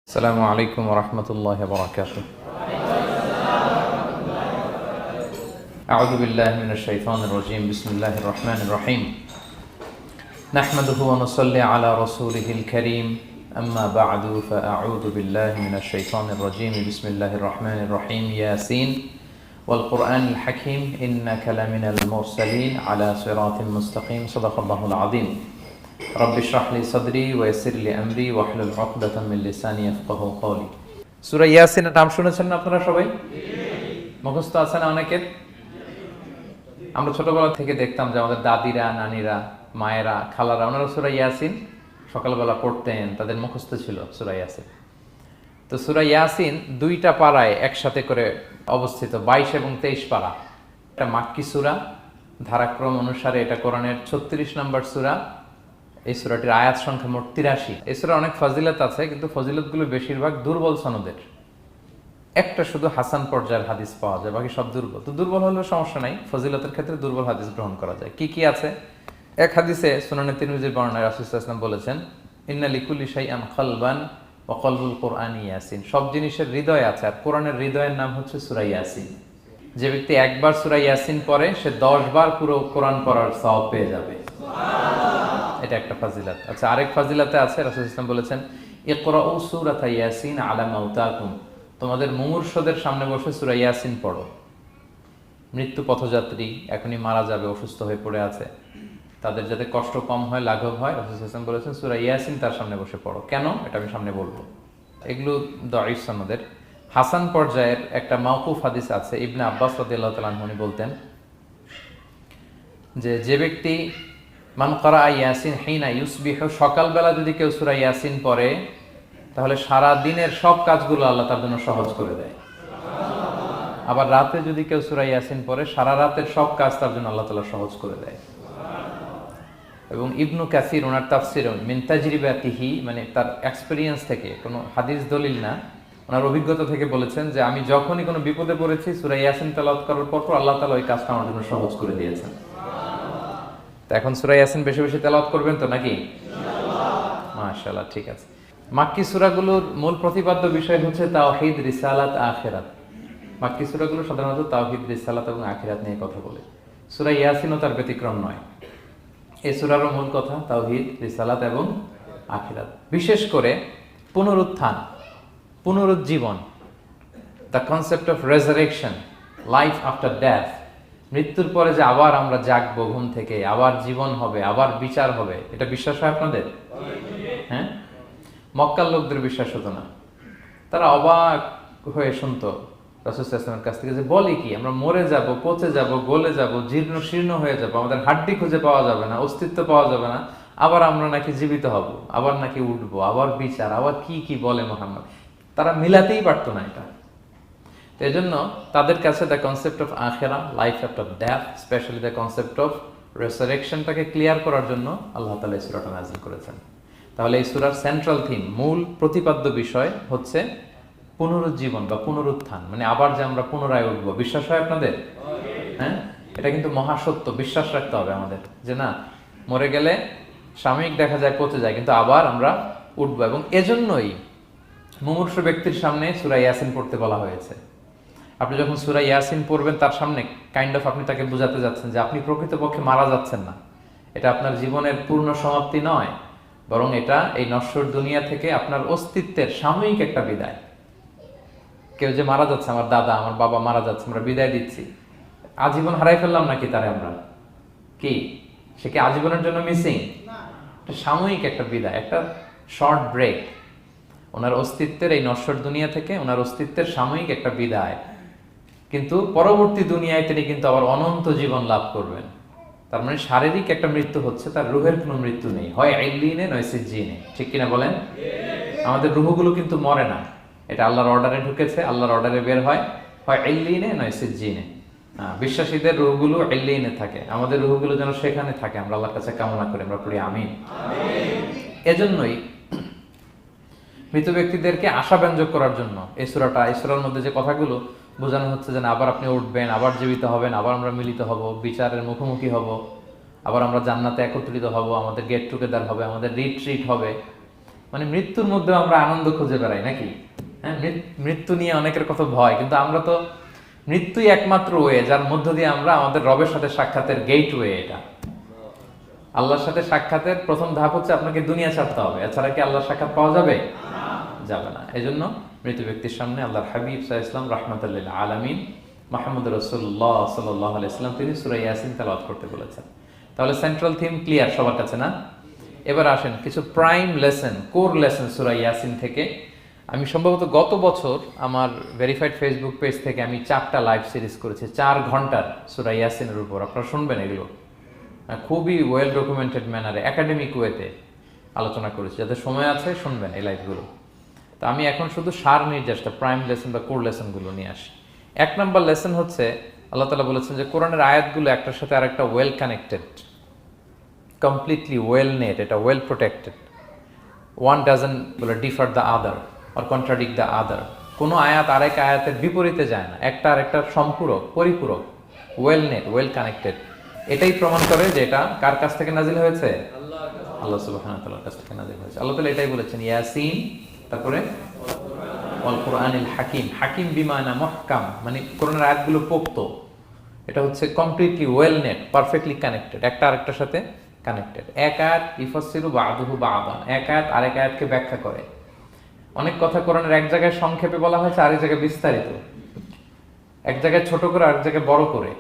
السلام عليكم ورحمة الله وبركاته. أعوذ بالله من الشيطان الرجيم. بسم الله الرحمن الرحيم. نحمده ونصلي على رسوله الكريم. أما بعد فأعوذ بالله من الشيطان الرجيم. بسم الله الرحمن الرحيم. ياسين والقرآن الحكيم إنك لمن المرسلين على صراط مستقيم. صدق الله العظيم. رب اشرح لي صدري ويسر لي امري واحلل عقدة من لساني يفقهوا قولي. সূরা ইয়াসিনের নাম শুনেছেন না আপনারা সবাই? মুখস্থ আছে না অনেকের? আমরা ছোটবেলা থেকে দেখতাম যে আমাদের দাদিরা, নানিরা, মায়েরা, খালারা ওনারা সূরা ইয়াসিন সকালবেলা পড়তেন, তাদের মুখস্থ ছিল সূরা ইয়াসিন। তো সূরা ইয়াসিন দুইটা পারায় একসাথে করে অবস্থিত, 22 এবং 23 পারা। এটা মাক্কি সূরা, ধারাক্রম অনুসারে এটা কোরআনের 36 নম্বর সূরা। এই সূরাটির আয়াত সংখ্যা মোট 83। এই সূরার অনেক ফজিলত আছে, কিন্তু ফজিলতগুলো বেশিরভাগ দুর্বল সনদের। একটা শুধু হাসান পর্যায়ের হাদিস পাওয়া যায়, বাকি সব দুর্বল। তো দুর্বল হলেও সমস্যা নাই, ফজিলতের ক্ষেত্রে দুর্বল হাদিস গ্রহণ করা যায়। কি কি আছে? এক হাদিসে সুনানে তিরমিজির বর্ণনায় রাসূল সাল্লাল্লাহু আলাইহি ওয়াসাল্লাম বলেছেন, ইন্না লিকুল্লি শাইআন কলবান ওয়া কলবুল কুরআনি ইয়াসিন। সব জিনিসের হৃদয় আছে, আর কোরআনের হৃদয়ের নাম হচ্ছে সূরা ইয়াসিন। যে ব্যক্তি একবার সূরা ইয়াসিন পড়ে, সে 10 বার পুরো কোরআন পড়ার সওয়াব পেয়ে যাবে। এটা একটা ফাজিলাত। আচ্ছা, আরেক ফাজিলাতে আছে, রাসূল সাল্লাল্লাহু আলাইহি ওয়াসাল্লাম বলেছেন, ইকরাউ সূরাতা ইয়াসিন আলা মাউতাকুম। তোমাদের মুমূর্ষদের সামনে বসে সূরা ইয়াসিন পড়ো। মৃত্যু পথযাত্রী এখনই মারা যাবে, অসুস্থ হয়ে পড়ে আছে, তাদের যাতে কষ্ট কম হয়, লাঘব হয়, রাসূল সাল্লাল্লাহু আলাইহি ওয়াসাল্লাম বলেছেন সূরা ইয়াসিন তার সামনে বসে পড়ো। কেন? এটা আমি সামনে বলবো। এগুলো দাঈফ সনদের। হাসান পর্যায়ের একটা মাওকুফ হাদিস আছে, ইবনে আব্বাস রাদিয়াল্লাহু তাআলা আনহু বলতেন যে ব্যক্তি মান ক্বারা ইয়াসিন হিনা ইউসবিহু, সকালবেলা যদি কেউ সূরা ইয়াসিন পড়ে, তাহলে সারা দিনের সব কাজগুলো আল্লাহ তার জন্য সহজ করে দেয়। আবার রাতে যদি কেউ সূরা ইয়াসিন পড়ে, সারা রাতের সব কাজ তার জন্য আল্লাহ তাআলা সহজ করে দেয়। এবং ইবনু কাসির ওনার তাফসিরে মিন তাজরিবাতিহি, মানে তার এক্সপেরিয়েন্স থেকে, কোনো হাদিস দলিল না, ওনার অভিজ্ঞতা থেকে বলেছেন যে আমি যখনই কোনো বিপদে পড়েছি, সূরা ইয়াসিন তেলাওয়াত করার পর আল্লাহ তাআলা ওই কাজটা আমার জন্য সহজ করে দিয়েছেন। তো এখন সূরা ইয়াসিন বেশি বেশি তেলাওয়াত করবেন তো নাকি? মাশাআল্লাহ, ঠিক আছে। মাক্কি সূরাগুলোর মূল প্রতিপাদ্য বিষয় হচ্ছে তাওহীদ, রিসালাত, আখিরাত। মাক্কি সূরাগুলো সাধারণত তাওহীদ, রিসালাত এবং আখিরাত নিয়ে কথা বলে। সূরা ইয়াসিনও তার ব্যতিক্রম নয়। এই সূরারও মূল কথা তাওহীদ, রিসালাত এবং আখিরাত। বিশেষ করে পুনরুত্থান, পুনরুজ্জীবন, the concept of resurrection, life after death. মৃত্যুর পরে যে আবার আমরা জাগবো ঘুম থেকে, আবার জীবন হবে, আবার বিচার হবে, এটা বিশ্বাস হয় আপনাদের? হ্যাঁ, মক্কার লোকদের বিশ্বাস হতো না। তারা অবাক হয়ে শুনতো রাসূল সাল্লাল্লাহু আলাইহি ওয়াসাল্লামের কাছ থেকে যে বলে কি, আমরা মরে যাব, পচে যাব, গলে যাব, জীর্ণ শীর্ণ হয়ে যাব, আমাদের হাড্ডি খুঁজে পাওয়া যাবে না, অস্তিত্ব পাওয়া যাবে না, আবার আমরা নাকি জীবিত হব, আবার নাকি উঠবো, আবার বিচার, আবার কি কি বলে মুহাম্মদ। তারা মিলাতেই পারতো না এটা। এই জন্য তাদের কাছে দ্য কনসেপ্ট অফ আখিরা, life after death, specially the concept of রেসারেকশনটাকে ক্লিয়ার করার জন্য আল্লাহ তাআলা এই সূরাটা নাযিল করেছেন। তাহলে এই সূরার সেন্ট্রাল থিম, মূল প্রতিপাদ্য বিষয় হচ্ছে পুনরুজ্জীবন বা পুনরুত্থান, মানে আবার যে আমরা পুনরায় উঠবো। বিশ্বাস হয় আপনাদের? হ্যাঁ, এটা কিন্তু মহাসত্য, বিশ্বাস রাখতে হবে আমাদের যে না, মরে গেলে সাময়িক দেখা যায় পচে যায়, কিন্তু আবার আমরা উঠবো। এবং এজন্যই মুমূর্ষ ব্যক্তির সামনে সূরা ইয়াসিন পড়তে বলা হয়েছে। আপনি যখন সূরা ইয়াসিন পড়বেন, তার সামনে কাইন্ড অফ আপনি তাকে বোঝাতে যাচ্ছেন যে আপনি প্রকৃতপক্ষে মারা যাচ্ছেন না, এটা আপনার জীবনের পূর্ণ সমাপ্তি নয়, বরং এটা এই নশ্বর দুনিয়া থেকে আপনার অস্তিত্বের সাময়িক একটা বিদায়। কেউ যে মারা যাচ্ছে, আমার দাদা, আমার বাবা মারা যাচ্ছে, আমরা বিদায় দিচ্ছি, আজীবন হারাই ফেললাম নাকি তারে আমরা? কি সে কি আজীবনের জন্য মিসিং? এটা সাময়িক একটা বিদায়, একটা শর্ট ব্রেক। ওনার অস্তিত্বের এই নশ্বর দুনিয়া থেকে ওনার অস্তিত্বের সাময়িক একটা বিদায়, কিন্তু পরবর্তী দুনিয়ায় তিনি কিন্তু আবার অনন্ত জীবন লাভ করবেন। তার মানে শারীরিক একটা মৃত্যু হচ্ছে, তার রুহের কোনো মৃত্যু নেই, হয় ইল্লিনে নয় সিজ্জিনে। ঠিক কিনা বলেন? আমাদের রুহগুলো কিন্তু মরে না, এটা আল্লাহর অর্ডারে ঢুকেছে, আল্লাহর অর্ডারে বের হয়, হয় ইল্লিনে নয় সিজ্জিনে। বিশ্বাসীদের রুহগুলো ইল্লিনে থাকে, আমাদের রুহগুলো যেন সেখানে থাকে, আমরা আল্লাহর কাছে কামনা করি, আমরা পড়ি আমিন। এজন্যই মৃত ব্যক্তিদেরকে আশাব্যঞ্জক করার জন্য এই সূরার মধ্যে যে কথাগুলো বোঝানো হচ্ছে যে আবার আপনি উঠবেন, আবার জীবিত হবেন, আবার আমরা মিলিত হব, বিচারের মুখোমুখি হব, আবার আমরা জান্নাতে একত্রিত হব, আমাদের গেট টুগেদার হবে, আমাদের রিট্রিট হবে। মানে মৃত্যুর মধ্যে আমরা আনন্দ খুঁজে বেড়াই নাকি? হ্যাঁ, মৃত্যু নিয়ে অনেকের কত ভয়, কিন্তু আমরা তো মৃত্যুই একমাত্র ওয়ে যার মধ্য দিয়ে আমরা আমাদের রবের সাথে সাক্ষাতের গেট ওয়ে। এটা আল্লাহর সাথে সাক্ষাতের প্রথম ধাপ হচ্ছে আপনাকে দুনিয়া ছাড়তে হবে, এছাড়া কি আল্লাহর সাক্ষাৎ পাওয়া যাবে? যাবে না। এই জন্য মৃত ব্যক্তির সামনে আল্লাহর হাবিব সাল্লাল্লাহু আলাইহি ওয়াসাল্লাম রাহমাতুল লিল আলামিন মুহাম্মদ রাসূলুল্লাহ সাল্লাল্লাহু আলাইহি ওয়াসাল্লাম তিনি সূরা ইয়াসিন তেলাওয়াত করতে বলেছেন। তাহলে সেন্ট্রাল থিম ক্লিয়ার সবার কাছে না? এবার আসেন কিছু প্রাইম লেসন, কোর লেসন সূরা ইয়াসিন থেকে। আমি সম্ভবত গত বছর আমার ভেরিফাইড ফেসবুক পেজ থেকে আমি 4টা লাইভ সিরিজ করেছি 4 ঘন্টার সূরা ইয়াসিনের উপর। আপনারা শুনবেন এগুলো, খুবই ওয়েল ডকুমেন্টেড ম্যানারে একাডেমিক ওয়েতে আলোচনা করেছি। যাদের সময় আছে শুনবেন এই লাইভগুলো। তো আমি এখন শুধু সার নির্দেশটা প্রাইম লেসন বা কোর লেসনগুলো নিয়ে আসি। 1 নম্বর লেসন হচ্ছে আল্লাহ তাআলা বলেছেন যে কোরআনের আয়াতগুলো একটার সাথে আরেকটা well connected, completely well net, এটা ওয়েল প্রোটেক্টেড। ওয়ান ডাজন্ট বলে differ the other or contradict the other. কোনো আয়াত আরেক আয়াতের বিপরীতে যায় না, একটা আরেকটার সম্পূরক, পরিপূরক, ওয়েল নেট, ওয়েল কানেক্টেড। এটাই প্রমাণ করে যে এটা কার কাছ থেকে নাজিল হয়েছে? আল্লাহ সুবহানাহু ওয়া তাআলার কাছ থেকে নাজিল হয়েছে। আল্লাহ তাআলা এটাই বলেছেন ইয়াসিন, তারপরে ওয়াল কুরআনিল হাকিম। হাকিম বিমানা মুহকাম, মানে কোরআনের আয়াতগুলো পোক্ত। এটা হচ্ছে completely well net, perfectly connected, একটা আরেকটার সাথে কানেক্টেড। এক আয়াত ইফাসসিরু বা'দুহু বা'দান, এক আয়াত আরেক আয়াতকে ব্যাখ্যা করে। অনেক কথা কোরআনের এক জায়গায় সংক্ষেপে বলা হয়েছে, আরেক জায়গায় বিস্তারিত, এক জায়গায় ছোট করে আরেক জায়গায় বড় করে।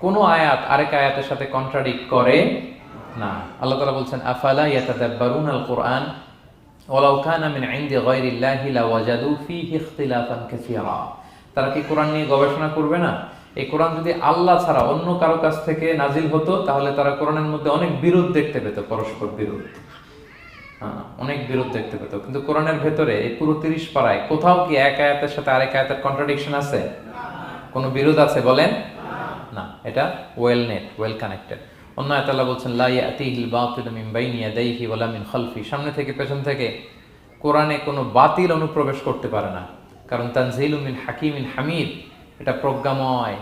কোন আয়াত আরেক আয়াতের সাথে কন্ট্রাডিক্ট করে না। আল্লাহ তাআলা বলছেন আফালা ইয়াতাদাব্বারুনাল কুরআন ওয়ালাউ কানা মিন ইনদি গায়রিল্লাহি লাওয়াজাদু ফীহি ইখতিলাফান কাসীরা। তারা কি কোরআন নিয়ে গবেষণা করবে না? এই কোরআন যদি আল্লাহ ছাড়া অন্য কারো কাছ থেকে নাজিল হতো তাহলে তারা কোরআনের মধ্যে অনেক বিরোধ দেখতে পেত, পরস্পর বিরোধ, অনেক বিরোধ দেখতে পেত। কিন্তু কোরআনের ভেতরে এই পুরো 30 পারায় কোথাও কি এক আয়াতের সাথে আরেক আয়াতের কন্ট্রাডিকশন আছে? কোনো বিরোধ আছে বলেন? না, এটা ওয়েল নেট, ওয়েল কানেক্টেড। অন্য আয়াতে আল্লাহ বলছেন লা ইয়াতিহিল বাতিলু মিন বাইনি ইয়াদাইহি ওয়ালা মিন খালফি। সামনে থেকে পেছন থেকে কোরআনে কোনো বাতিল অনুপ্রবেশ করতে পারে না, কারণ তানজিলু মিন হাকিমিন হামিদ, এটা প্রজ্ঞাময়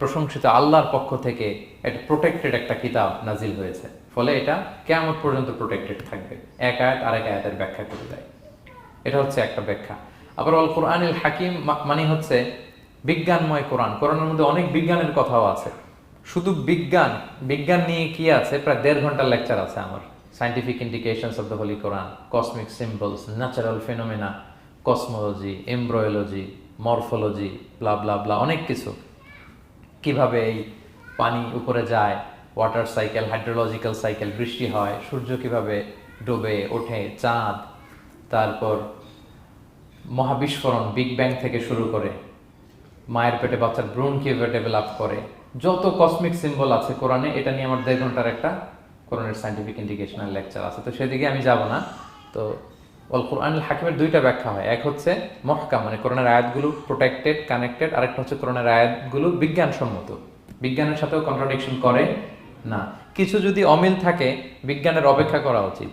প্রশংসিত আল্লাহর পক্ষ থেকে এটা প্রোটেক্টেড একটা কিতাব নাজিল হয়েছে। ফলে এটা কিয়ামত পর্যন্ত প্রোটেক্টেড থাকবে। এক আয়াত আরেক আয়াতের ব্যাখ্যা করে দেয়, এটা হচ্ছে একটা ব্যাখ্যা। আবার আল কোরআনিল হাকিম মানে হচ্ছে বিজ্ঞানময় কোরআন। কোরআনের মধ্যে অনেক বিজ্ঞানের কথাও আছে। শুধু বিজ্ঞান নিয়ে কি আছে, প্রায় 1.5 ঘন্টার লেকচার আছে আমার। Scientific indications of the holy Quran, cosmic symbols, natural phenomena, cosmology, embryology, morphology, blah blah blah, অনেক কিছু। কিভাবে এই পানি উপরে যায়, ওয়াটার সাইকেল, হাইড্রোলজিক্যাল সাইকেল, বৃষ্টি হয়, সূর্য কিভাবে ডুবে ওঠে, চাঁদ, তারপর মহাবিস্ফোরণ, বিগ ব্যাং থেকে শুরু করে মায়ের পেটে বাচ্চার ভ্রূণ কিভাবে ডেভেলপ করে, যত কসমিক সিম্বল আছে কোরআনে, এটা নিয়ে আমার 1.5 ঘন্টার একটা কোরআনের সায়েন্টিফিক ইন্ডিকেশনাল লেকচার আছে। তো সেদিকে আমি যাব না। তো আল কোরআনুল হাকিমের 2টা ব্যাখ্যা হয়। এক হচ্ছে মুহকাম, মানে কোরআনের আয়াতগুলো প্রোটেক্টেড, কানেক্টেড। আরেকটা হচ্ছে কোরআনের আয়াতগুলো বিজ্ঞানসম্মত, বিজ্ঞানের সাথেও কন্ট্রাডিকশন করে না। কিছু যদি অমিল থাকে, বিজ্ঞানের অপেক্ষা করা উচিত।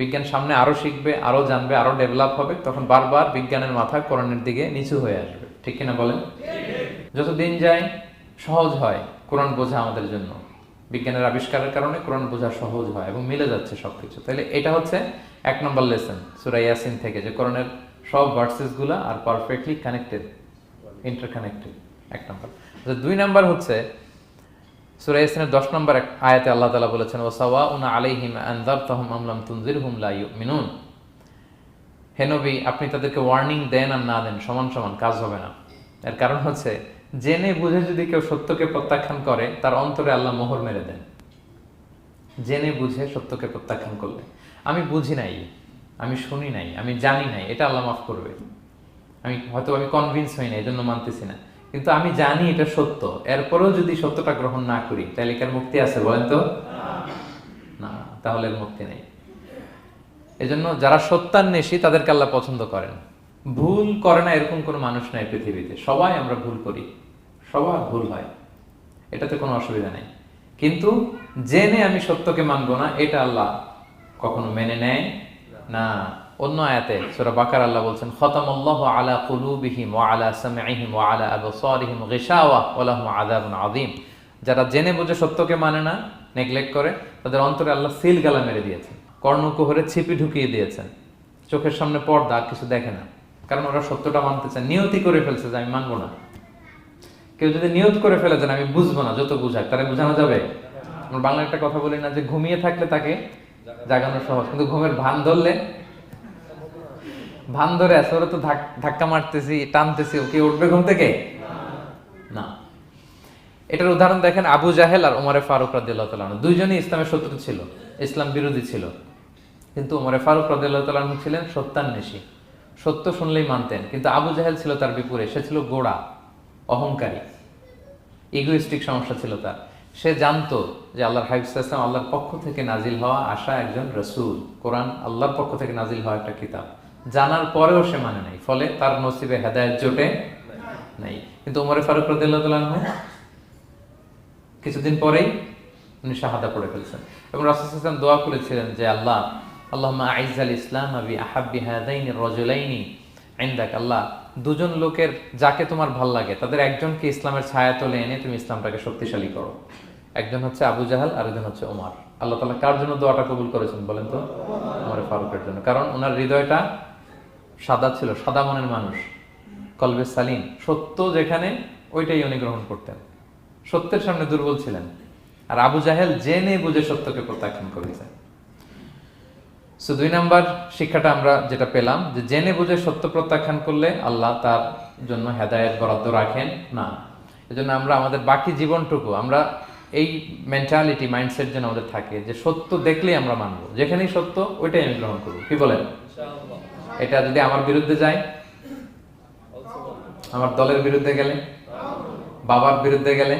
বিজ্ঞান সামনে আরো শিখবে, আরো জানবে, আরো ডেভেলপ হবে, তখন বারবার বিজ্ঞানের মাথা কোরআনের দিকে নিচু হয়ে আসবে। ঠিক কিনা বলেন? যত দিন যায় সহজ হয় কোরআন বোঝা আমাদের জন্য। বিজ্ঞানের আবিষ্কারের কারণে কোরআন বোঝা সহজ হয় এবং মিলে যাচ্ছে সবকিছু। তাহলে এটা হচ্ছে 1 নম্বর লেসন সূরা ইয়াসিন থেকে, যে কোরআনের সব ভার্সেস গুলা আর পারফেক্টলি কানেক্টেড, ইন্টারকানেক্টেড। 1 নম্বর। 2 নম্বর হচ্ছে সূরা ইয়াসিনের 10 নম্বর আয়াতে আল্লাহ তাআলা বলেছেন ওয়াসাওয়াউন আলাইহিম আনযারতাহুম আম লাম তুনজিরহুম লা ইউমিনুন। হে নবী, আপনি তাদেরকে ওয়ার্নিং দেন আর না দেন সমান সমান, কাজ হবে না। এর কারণ হচ্ছে জেনে বুঝে যদি কেউ সত্যকে প্রত্যাখ্যান করে, তার অন্তরে আল্লাহ মোহর মেরে দেন। জেনে বুঝে সত্যকে প্রত্যাখ্যান করলে, আমি বুঝি নাই, আমি শুনি নাই, আমি জানি নাই, এটা আল্লাহ মাফ করবে। আমি কনভিন্স হই না, এই জন্য মানতেছি না, কিন্তু আমি জানি এটা সত্য, এরপরেও যদি সত্যটা গ্রহণ না করি, তাহলে কার মুক্তি আছে বলেন তো? না, তাহলে এর মুক্তি নেই। এজন্য যারা সত্যান্বেষী তাদেরকে আল্লাহ পছন্দ করেন। ভুল করে না এরকম কোনো মানুষ নাই পৃথিবীতে। সবাই আমরা ভুল করি, সবার ভুল হয়, এটাতে কোনো অসুবিধা নেই। কিন্তু জেনে আমি সত্যকে মানবো না, এটা আল্লাহ কখনো মেনে নেয় না। অন্য আয়াতে সূরা বাকারা আল্লাহ বলছেন খতামাল্লাহু আলা কুলুবিহিম ওয়া আলা সামঈহিম ওয়া আলা আবসারিহিম গিশাওয়া ওয়া লাহুম আযাবুন আযীম। যারা জেনে বুঝে সত্যকে মানে না, নেগলেক্ট করে, তাদের অন্তরে আল্লাহ সিল গালা মেরে দিয়েছেন। কর্ণকুহরে ছিপি ঢুকিয়ে দিয়েছেন, চোখের সামনে পর্দা, কিছু দেখে না, কারণ ওরা সত্যটা মানতে চায়, নিয়তি করে ফেলছে যে আমি মানবো না। কেউ যদি নিয়ত করে ফেলে যে আমি বুঝবো না, যত বুঝাক তারা বুঝানো যাবে। আমরা বাংলা একটা কথা বলি না যে ঘুমিয়ে থাকলে তাকে জাগানো সহজ, কিন্তু ঘুমের ভান ধরলে, ভান ধরে আছে ওরা তো ধাক্কা মারতেছি, টানতেছি, ওকে উঠবে ঘুম থেকে না। এটার উদাহরণ দেখেন আবু জাহেল আর ওমরে ফারুক রাদিয়াল্লাহু তাআলা আনহু, দুইজনই ইসলামের শত্রু ছিল, ইসলাম বিরোধী ছিল, কিন্তু ওমরে ফারুক রাদিয়াল্লাহু তাআলা আনহু ছিলেন সত্যান্বেষী, সত্য শুনলেই মানতেন। কিন্তু আবু জাহেল ছিল তার বিপরীত, সে ছিল গোড়া, অহংকারী, ইগোইস্টিক সমস্যা ছিল তার। সে জানতো যে আল্লাহর হাবিব সাল্লাল্লাহু আলাইহি ওয়াসাল্লাম আল্লাহর পক্ষ থেকে নাজিল হওয়া আসা একজন রাসূল, কোরআন আল্লাহর পক্ষ থেকে নাজিল হওয়া একটা কিতাব, জানার পরেও সে মানে নাই, ফলে তার নসিবে হেদায়েত জোটে নাই। কিন্তু ওমরে ফারুক রাদিয়াল্লাহু তাআলা আনহু কিছুদিন পরেই উনি শাহাদা পড়ে ফেলছেন, এবং রাসূল সাল্লাল্লাহু আলাইহি ওয়াসাল্লাম দোয়া করেছিলেন যে আল্লাহ আল্লাহুম্মা আইজ্জাল ইসলাম বি আহাব্বি হাযাইনি রাজুলাইনি ইনদাক, আল্লাহ দুজন লোকের যাকে তোমার ভাল লাগে তাদের একজনকে ইসলামের ছায়াতলে এনে তুমি ইসলামটাকে শক্তিশালী করো। একজন হচ্ছে আবু জাহাল আর একজন হচ্ছে ওমর। আল্লাহ তাআলা কার জন্য দোয়াটা কবুল করেছেন বলেন তো? ওমর ফারুকের জন্য, কারণ ওনার হৃদয়টা সাদা ছিল, সাদা মনের মানুষ, কলবে সালিম, সত্য যেখানে ওইটাই উনি গ্রহণ করতেন, সত্যের সামনে দুর্বল ছিলেন। আর আবু জাহেল জেনে বুঝে সত্যকে প্রত্যাখ্যান করেছেন। সো 2 নাম্বার শিক্ষাটা আমরা যেটা পেলাম, যে জেনে বুঝে সত্য প্রত্যাখ্যান করলে আল্লাহ তার জন্য হেদায়েত বরাদ্দ রাখেন না। এজন্য আমরা আমাদের বাকি জীবনটুকু আমরা এই মেন্টালিটি, মাইন্ডসেট যেন আমাদের থাকে যে সত্য দেখলেই আমরা মানবো, যেখানেই সত্য ওইটাই আমি গ্রহণ করবো। কি বলেন? এটা যদি আমার বিরুদ্ধে যায়, আমার দলের বিরুদ্ধে গেলে, বাবার বিরুদ্ধে গেলে,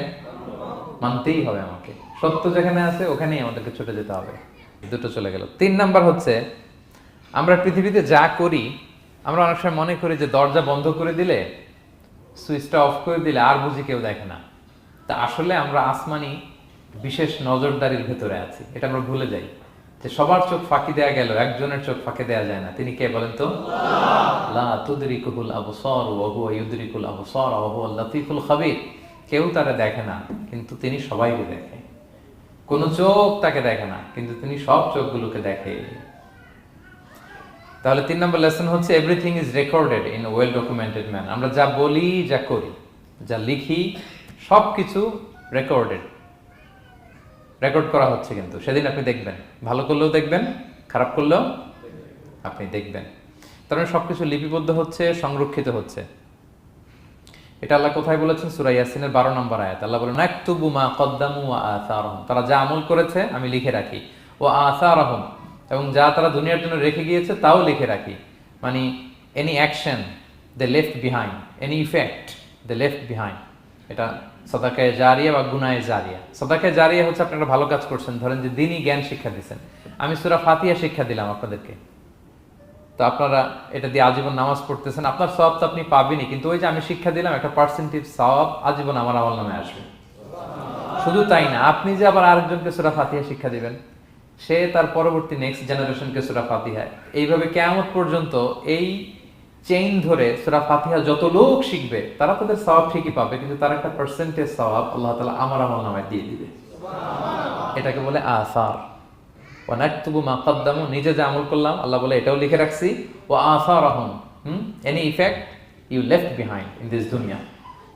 মানতেই হবে আমাকে। সত্য যেখানে আছে ওখানেই আমাদেরকে ছুটে যেতে হবে। দুটো চলে গেল। 3 নাম্বার হচ্ছে, আমরা পৃথিবীতে যা করি আমরা অনেক সময় মনে করি যে দরজা বন্ধ করে দিলে, সুইচটা অফ করে দিলে আর বুঝি কেউ দেখে না। তা আসলে আমরা আসমানি বিশেষ নজরদারির ভেতরে আছি, এটা আমরা ভুলে যাই যে সবার চোখ ফাঁকি দেয়া গেল, একজনের চোখ ফাঁকি দেয়া যায় না। তিনি কে বলেন তো? লা তুদরিকুল আবসার ওয়া হুয়া ইউদরিকুল আবসার ওয়া হুয়াল লাতীফুল খাবীর। কেউ তারে দেখে না কিন্তু তিনি সবাইকে দেখে। কোন চোখ তাকে দেখে না কিন্তু তিনি সব চোখগুলোকে দেখে। তাহলে 3 নম্বর লেসন হচ্ছে everything is recorded in a well documented man. আমরা যা বলি, যা করি, যা লিখি, সবকিছু রেকর্ড করা হচ্ছে। কিন্তু সেদিন আপনি দেখবেন, ভালো করলেও দেখবেন, খারাপ করলেও আপনি দেখবেন। তার মানে সবকিছু লিপিবদ্ধ হচ্ছে, সংরক্ষিত হচ্ছে। এটা আল্লাহ কোথায় বলেছেন? সূরা ইয়াসিনের 12 নম্বর আয়াত। আল্লাহ বলেন নাকতুবু মা কদ্দামু ওয়া আসারহুম, তারা যা আমল করেছে আমি লিখে রাখি। ওয়া আসারহুম, এবং যা তারা দুনিয়ার জন্য রেখে গিয়েছে তাও লিখে রাখি। মানে এনি অ্যাকশন দে লেফট বিহাইন্ড, এনি ইফেক্ট দে লেফট বিহাইন্ড। এটা সাদাকায়ে জারিয়া বা গুনায়ে জারিয়া। সাদাকায়ে জারিয়া হচ্ছে আপনি একটা ভালো কাজ করছেন, ধরেন যে দ্বীনি জ্ঞান শিক্ষা দিচ্ছেন, আমি সূরা ফাতিহা শিক্ষা দিলাম আপনাদেরকে, তো আপনারা এটা দিয়ে আজীবন নামাজ পড়তেছেন, আপনার সওয়াব তো আপনি পাবেনই, কিন্তু ওই যে আমি শিক্ষা দিলাম একটা পার্সেন্টেজ সওয়াব আজীবন আমার আমল নামে আসবে। শুধু তাই না, আপনি যে আবার আরেকজনকে সূরা ফাতিহা শিক্ষা দিবেন, সে তার পরবর্তী নেক্সট জেনারেশনকে সূরা ফাতিহা, এইভাবে কিয়ামত পর্যন্ত এই চেইন ধরে সূরা ফাতিহা যত লোক শিখবে তারা তাদের সওয়াব ঠিকই পাবে, কিন্তু তার একটা পার্সেন্টেজ সওয়াব আল্লাহ তাআলা আমার আমল নামায় দিয়ে দিবে। এটাকে বলে আসার। ওয়া নাকতুবু মা কদ্দামু, নিজে যে আমল করলাম আল্লাহ বলে এটাও লিখে রাখছি। ওয়া আসারহুম, any effect you left behind in this দুনিয়া,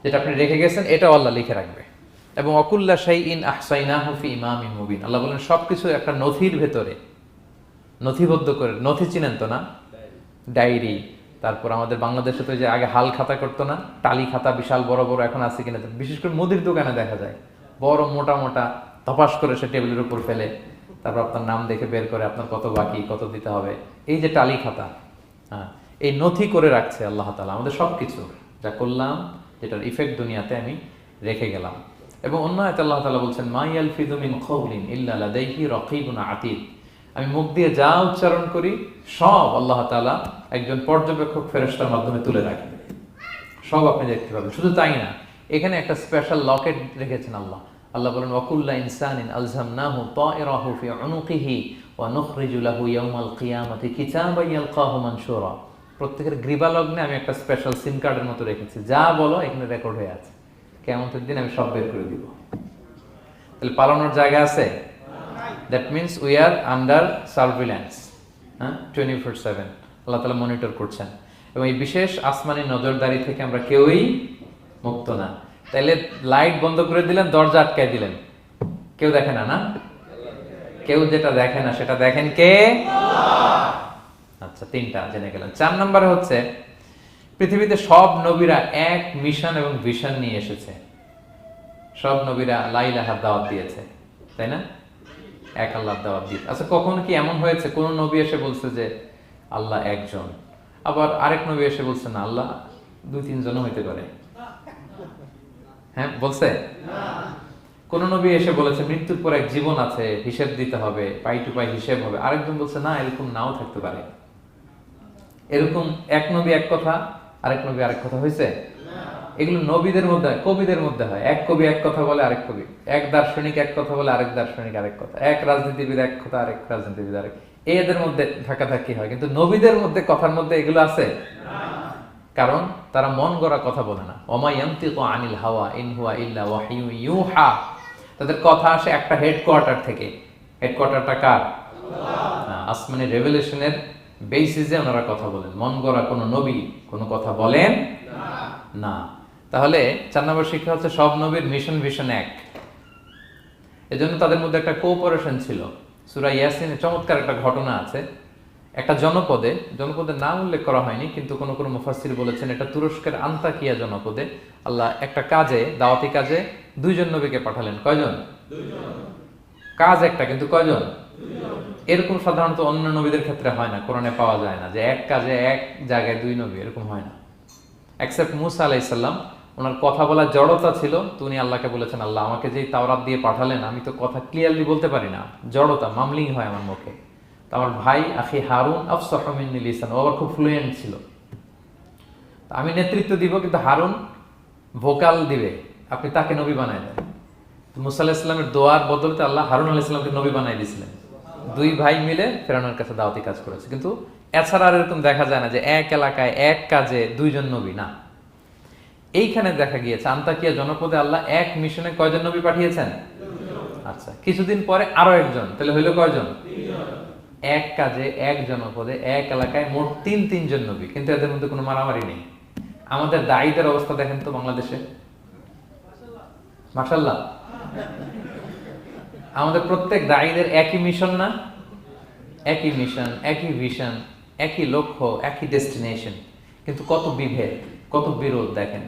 যেটা আপনি রেখে গেছেন এটাও আল্লাহ লিখে রাখবে। এবং অকুল্লা শাইইন আহসাইনাহু ফি ইমামিন মুবিন, আল্লাহ বলেন সবকিছু একটা নথির ভেতরে নথিবদ্ধ করে। নথি চিনেন তো না? ডায়েরি, তারপর আমাদের বাংলাদেশে তো যে আগে হাল খাতা করতো না, টালি খাতা বিশাল বড় বড়, এখন আছে কিনা, বিশেষ করে মুদির দোকানে দেখা যায় বড় মোটা মোটা ধপাস করে সে টেবিলের উপর ফেলে, তারপর আপনার নাম দেখে বের করে আপনার কত বাকি, কত দিতে হবে, এই যে টালি খাতা, হ্যাঁ, এই নথি করে রাখছে আল্লাহ তাআলা আমাদের সবকিছু যা করলাম, যেটার ইফেক্ট দুনিয়াতে আমি রেখে গেলাম। এবং অন্য আয়াতে আল্লাহ তাআলা বলছেন মা ইয়ালফিযু মিন কওলিন ইল্লা লাদাইহি রাকীবুন আতীদ, আমি মুখ দিয়ে যা উচ্চারণ করি সব আল্লাহ তাআলা একজন পর্যবেক্ষক ফেরেশতার মাধ্যমে তুলে রাখেন, সব আপনি দেখতে পাবেন। শুধু তাই না, এখানে একটা স্পেশাল লকেট রেখেছেন আল্লাহ। আল্লাহ বলেন ওয়াকুল্লা ইনসানিন আলজামনাহু তায়রাহু ফি উনুকিহি ওয়া নুখরিজু লাহু ইয়াওমাল কিয়ামাতি কিতাবান ইয়ালকাহু মানশুরা। প্রত্যেকের গ্রীবালগ্নে আমি একটা স্পেশাল সিম কার্ডের মতো রেখেছি, যা বলো এখানে রেকর্ড হয়ে আছে, কিয়ামতের দিন আমি সব বের করে দিব। তাহলে পালানোর জায়গা আছে? That means we are under surveillance, হ্যাঁ, 24/7 আল্লাহ তাআলা মনিটর করছেন, এবং এই বিশেষ আসমানি নজরদারি থেকে আমরা কেউই মুক্ত না। তাইলে লাইট বন্ধ করে দিলেন, দরজা আটকায় দিলেন, কেউ দেখে না, না? কেউ যেটা দেখে না সেটা দেখেন কে? আচ্ছা, 3টা জেনে গেলেন। 4 নম্বরে হচ্ছে পৃথিবীতে সব নবীরা এক মিশন এবং ভিশন নিয়ে এসেছে। সব নবীরা লা ইলাহার দাওয়াত দিয়েছে, তাই না? এক আল্লাহর দাওয়াত দিয়েছে। আচ্ছা, কখনো কি এমন হয়েছে কোন নবী এসে বলছে যে আল্লাহ একজন, আবার আরেক নবী এসে বলছে না আল্লাহ 2-3 জনও হইতে পারে? হ্যাঁ, বলছে? কোন নবী এসে বলেছে মৃত্যুর পর এক জীবন আছে, হিসেব দিতে হবে, পাই টু পাই হিসেব হবে? আরেকজন বলছে না, এরকম নাও থাকতে পারে। এরকম এক নবী এক কথা, আরেক নবী আরেক কথা হয়েছে? এগুলো নবীদের মধ্যে হয়, কবিদের মধ্যে হয়। এক কবি এক কথা বলে, আরেক কবি, এক দার্শনিক এক কথা বলে, আরেক দার্শনিক আরেক কথা, এক রাজনীতিবিদ এক কথা, আরেক রাজনীতিবিদ আরেক, এদের মধ্যে ধাক্কাধাক্কি হয়। কিন্তু নবীদের মধ্যে কথার মধ্যে এগুলো আছে? কারণ তারা মন গড়া কথা বলে না। ওমা ইয়ানতিকু আনিল হাওয়া ইন হুয়া ইল্লা ওয়াহয়ু ইউহা। তাদের কথা আসে একটা হেডকোয়ার্টার থেকে। হেডকোয়ার্টারটা কার? আসমানি রেভেলেশনের বেসিসে ওনারা কথা বলেন। মন গড়া কোনো নবী কোনো কথা বলেন না। তাহলে 4 নম্বর শিক্ষা হচ্ছে সব নবীর মিশন ভিশন এক। এজন্য তাদের মধ্যে একটা কোঅপারেশন ছিল। সূরা ইয়াসিনে চমৎকার একটা ঘটনা আছে। একটা জনপদের নাম উল্লেখ করা হয়নি, কিন্তু কোন কোন মুফাসসির বলেছেন এটা তুরস্কের আন্তাকিয়া জনপদে আল্লাহ একটা কাজে, দাওয়াতি কাজে 2 জন নবীকে পাঠালেন। কয়জন? 2 জন। কাজ একটা, কিন্তু কয়জন? 2 জন। এরকম সাধারণত অন্য নবীদের ক্ষেত্রে হয় না, কোরআনে পাওয়া যায় না যে এক কাজে এক জায়গায় 2 নবী, এরকম হয় না। এক্সেপ্ট মুসা আলাইহিস সালাম, ওনার কথা বলার জড়তা ছিল, তো উনি আল্লাহকে বলেছেন আল্লাহ আমাকে যেই তাওরাত দিয়ে পাঠালেন আমি তো কথা ক্লিয়ারলি বলতে পারি না, জড়তা, মামলিং হয় আমার মুখে। তো আমার ভাই আখি হারুন আফসাহু মিন্নি লিসান, ও আবার খুব ফ্লুয়েন্ট ছিল। আমি নেতৃত্ব দিব, কিন্তু হারুন ভোকাল দিবে, আপনি তাকে নবী বানায় দেন। মুসা আলাইহিস সালামের দোয়ার বদলতে আল্লাহ হারুন আলাইহিস সালামকে নবী বানায় দিয়েছিলেন। 2 ভাই মিলে ফেরাউনের কাছে দাওয়াতি কাজ করেছে। কিন্তু এছাড়া আর এরকম দেখা যায় না যে এক এলাকায় এক কাজে 2 জন নবী, না। এইখানে দেখা গিয়েছে আন্তাকিয়া জনপদে আল্লাহ এক মিশনে কয়জন নবী পাঠিয়েছেন? 2 জন। আচ্ছা, কিছুদিন পরে আরো একজন, তাহলে হইলো কয়জন? 3 জন। এক কাজে এক জনপদে এক এলাকায় মোট 3 জন নবী, কিন্তু এদের মধ্যে কোনো মারামারি নেই। আমাদের দায়ীদের অবস্থা দেখেন তো বাংলাদেশে, মাশাআল্লাহ। আমাদের প্রত্যেক দায়ীদের একই মিশন না? একই মিশন, একই ভিশন, একই লক্ষ্য, একই ডেস্টিনেশন, কিন্তু কত বিভেদ, কত বিরোধ দেখেন।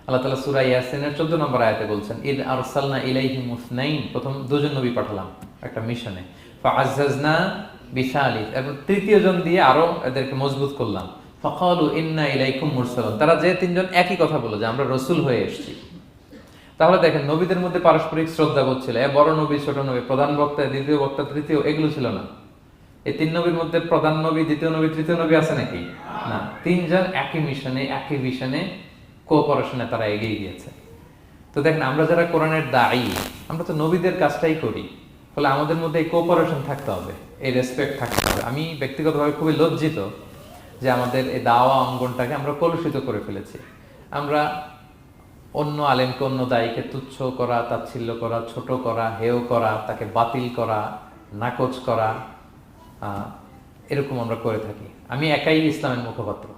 আল্লাহ তাআলা সূরা ইয়াসিনের 14 নম্বর আয়াতে বলছেন ইদ আরসালনা ইলাইহিম মুসনাইন, প্রথম 2 জন নবী পাঠালাম একটা মিশনে, ফাআজ্জাজনা বিসালিস, এবং 3য় জন দিয়ে আরো এদেরকে মজবুত করলাম, ফাকালু ইন্না ইলাইকুম মুরসালুন, তারা যে 3 জন একই কথা বলল যে আমরা রাসূল হয়ে এসেছি। তাহলে দেখেন নবীদের মধ্যে পারস্পরিক শ্রদ্ধাবোধ ছিল। বড় নবী, ছোট নবী, প্রধান বক্তা, দ্বিতীয় বক্তা, তৃতীয়, এগুলো ছিল না। এই 3 নবীর মধ্যে প্রধান নবী, দ্বিতীয় নবী, তৃতীয় নবী আছে নাকি? না। 3 জন একই মিশনে, একই ভিশনে, কোঅপারেশনে তারা এগিয়ে গিয়েছে। তো দেখেন আমরা যারা কোরআনের দায়ী, আমরা তো নবীদের কাজটাই করি, ফলে আমাদের মধ্যে এই কোঅপারেশন থাকতে হবে, এই রেসপেক্ট থাকতে হবে। আমি ব্যক্তিগতভাবে খুবই লজ্জিত যে আমাদের এই দাওয়া অঙ্গনটাকে আমরা কলুষিত করে ফেলেছি। আমরা অন্য আলেমকে, অন্য দায়ীকে তুচ্ছ করা, তাচ্ছিল্য করা, ছোট করা, হেয় করা, তাকে বাতিল করা, নাকচ করা, এরকম আমরা করে থাকি। আমি একাই ইসলামের মুখপাত্র,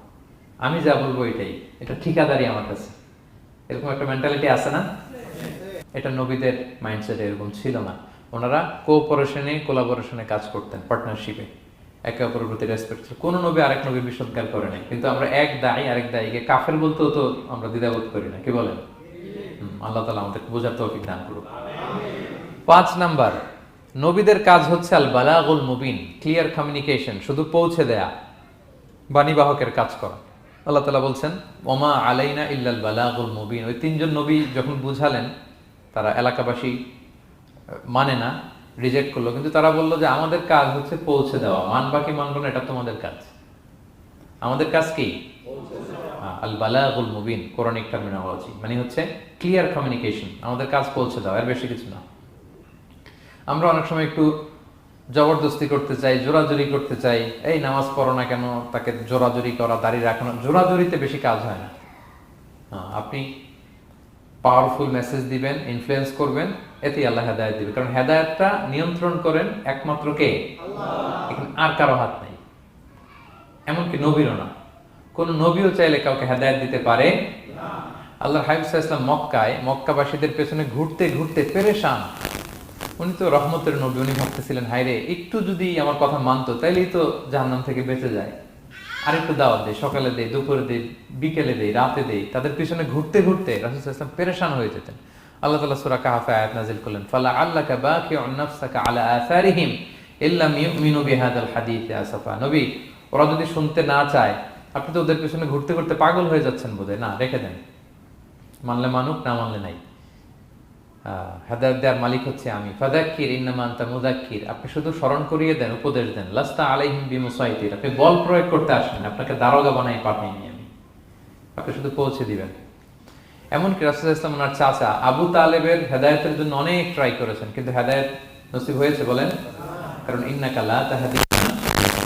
আমি যা বলবো এটাই, এটা ঠিকাদারি আমার কাছে, এরকম একটা মেন্টালিটি আছে না? এটা নবীদের মাইন্ডসেট এরকম ছিল না। ওনারা কোঅপারেশনে, কোলাবোরেশনে কাজ করতেন, পার্টনারশিপে, একে অপরের প্রতি রেসপেক্ট ছিল। কোনো নবী আরেক নবীর বিসৎকার করে নাই, কিন্তু আমরা এক দায়ী আরেক দায়ীকে কাফের বলতেও তো আমরা দ্বিধাবোধ করি না, কি বলেন? আল্লাহ তাআলা আমাদেরকে বোঝার তৌফিক দান করুন। 5 নাম্বার, নবীদের কাজ হচ্ছে আল বালাগুল মুবিন, ক্লিয়ার কমিউনিকেশন, শুধু পৌঁছে দেয়া, বাণীবাহকের কাজ করা। আল্লাহ তাআলা বলছেন ওমা আলাইনা ইল্লাল বালাগুল মুবিন। ওই 3 জন নবী যখন বুঝালেন, তারা এলাকাবাসী মানে না, রিজেক্ট করলো, কিন্তু তারা বললো যে আমাদের কাজ হচ্ছে পৌঁছে দেওয়া, মানবা কি মানবো না এটা তোমাদের কাজ। আমাদের কাজ কি? আল বালাগুল মুবিন, কোরআনিক টার্মিনোলজি, মানে হচ্ছে ক্লিয়ার কমিউনিকেশন, আমাদের কাজ পৌঁছে দেওয়া, এর বেশি কিছু না। আমরা অনেক সময় একটু জবরদস্তি করতে চাই, জোরাজুরি করতে চাই, এই নামাজ পড়ো না কেন, তাকে জোরাজুরি করা, দাড়ি রাখানো, জোরাজুরিতে বেশি কাজ হয় না। আপনি পাওয়ারফুল মেসেজ দিবেন, ইনফ্লুয়েন্স করবেন, এতেই আল্লাহ হেদায়েত দিবে। কারণ হেদায়েতটা নিয়ন্ত্রণ করেন একমাত্র কে? আল্লাহ। এখানে আর কারো হাত নাই, এমনকি নবীরও না। কোন নবীও চাইলে কাউকে হেদায়েত দিতে পারে না। আল্লাহর হাবিব সাল্লাল্লাহু আলাইহি ওয়াসাল্লাম মক্কায় মক্কাবাসীদের পেছনে ঘুরতে ঘুরতে পেরেশান। উনি তো রহমতের নবী, উনি ভাবতেছিলেন হায়রে একটু যদি আমার কথা মানতো তাইলেই তো জাহান্নাম থেকে বেঁচে যায়। আর একটু দাওয়াত দেই, সকালে দেই, দুপুরে দেই, বিকেলে দেই, রাতে দেই। তাদের পিছনে ঘুরতে ঘুরতে রাসূল সাল্লাল্লাহু আলাইহি ওয়াসাল্লাম পেরেশান হয়ে যেতেন। আল্লাহ তাআলা সূরা কাহফে আয়াত নাযিল করলেন, ফালা আল্লাকা বাকিউন নাফসাকা আলা আসারিহিম ইল্লাম ইউমিনু বিহাদাল হাদীসি আসাফা। নবী, ওরা যদি শুনতে না চায়, আপনি তো ওদের পিছনে ঘুরতে ঘুরতে পাগল হয়ে যাচ্ছেন বোধহয়, না রেখে দেন, মানলে মানুক, না মানলে নাই। হেদায়েত দেওয়ার মালিক হচ্ছে আমি। ফাযাক্কির ইন্নামা আনতা মুযাক্কির, আপনি শুধু স্মরণ করিয়ে দেন, উপদেশ দেন। লাস্তা আলাইহিম বিমুসাইতির, আপনি বল প্রয়োগ করতে আসেন, আপনাকে দারোগা বানাই পাঠাইনি আমি, আপনি শুধু পৌঁছে দিবেন। এমনকি রাসূল সাল্লাল্লাহু আলাইহি ওয়াসাল্লাম ওনার চাচা আবু তালেবের হেদায়েতের জন্য অনেক ট্রাই করেছেন, কিন্তু হেদায়েত নসিব হয়েছে বলেন? কারণ ইন্নাকা লা তাহদি মান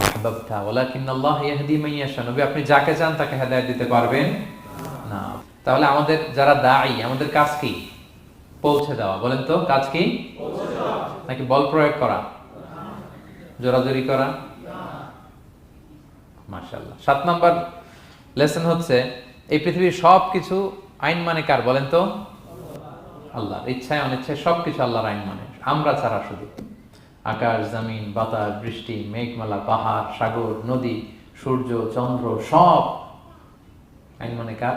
আহবাবতা ওয়ালাকিন্নাল্লাহ ইয়াহদি মান ইয়াশা। নবী, আপনি যাকে চান তাকে হেদায়েত দিতে পারবেন না। তাহলে আমাদের যারা দাঈ, আমাদের কাজ কি? পৌঁছে দেওয়া। বলেন তো, কাজ কি? নাকি বল প্রয়োগ করা, জোরাজোরি করা? মাশাআল্লাহ। 7 নাম্বার লেসন হচ্ছে, এই পৃথিবীর সবকিছু আইন মানে কার? বলেন তো, আল্লাহর। ইচ্ছায় অনিচ্ছায় সবকিছু আল্লাহর আইন মানে, আমরা ছাড়া শুধু। আকাশ, জমিন, বাতাস, বৃষ্টি, মেঘমালা, পাহাড়, সাগর, নদী, সূর্য, চন্দ্র, সব আইন মানে কার?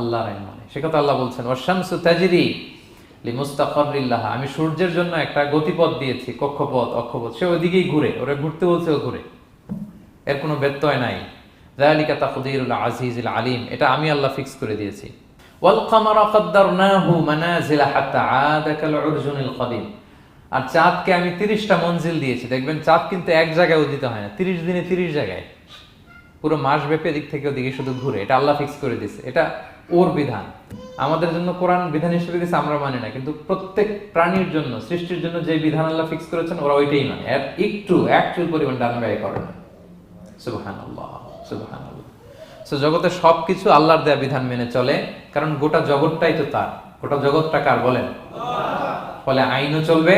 আল্লাহর আইন মানে। সে কথা আল্লাহ বলছেন, ওয়াশ-শামসু তাজরি লিমুস্তাকাররিল লাহা, আমি সূর্যের জন্য একটা গতিপথ দিয়েছি, কক্ষপথ, অক্ষপথ, সে ওইদিকেই ঘুরে, ওরা ঘুরতে বলছে ও ঘুরে, এর কোনো ব্যত্যয় নাই। যালিকা তাকদীরুল আজিজিল আলিম, এটা আমি আল্লাহ ফিক্স করে দিয়েছি। ওয়াল কামারা কাদ্দারনাহু মানাজিলা হাত্তা আদা কাল উরজুনিল কদিম, আর চাঁদকে আমি 30টা মঞ্জিল দিয়েছি। দেখবেন চাঁদ কিন্তু এক জায়গায় উদিত হয় না, 30 দিনে 30 জায়গায়, পুরো মাস ব্যাপী এদিক থেকে ওদিকে শুধু ঘুরে। এটা আল্লাহ ফিক্স করে দিয়েছে, এটা ওর বিধান। আমাদের জন্য কোরআন বিধান হিসেবে দিয়েছে, আমরা মানি না, কিন্তু প্রত্যেক প্রাণীর জন্য, সৃষ্টির জন্য যে বিধান আল্লাহ ফিক্স করেছেন ওরা ওইটাই মানে, এর একটু একচুল পরিমাণ ডান ব্যয় করে না। সুবহানাল্লাহ, সুবহানাল্লাহ। সো জগতের সবকিছু আল্লাহর দেয়া বিধান মেনে চলে, কারণ গোটা জগৎটাই তো তার। গোটা জগৎটা কার বলেন? ফলে আইনও চলবে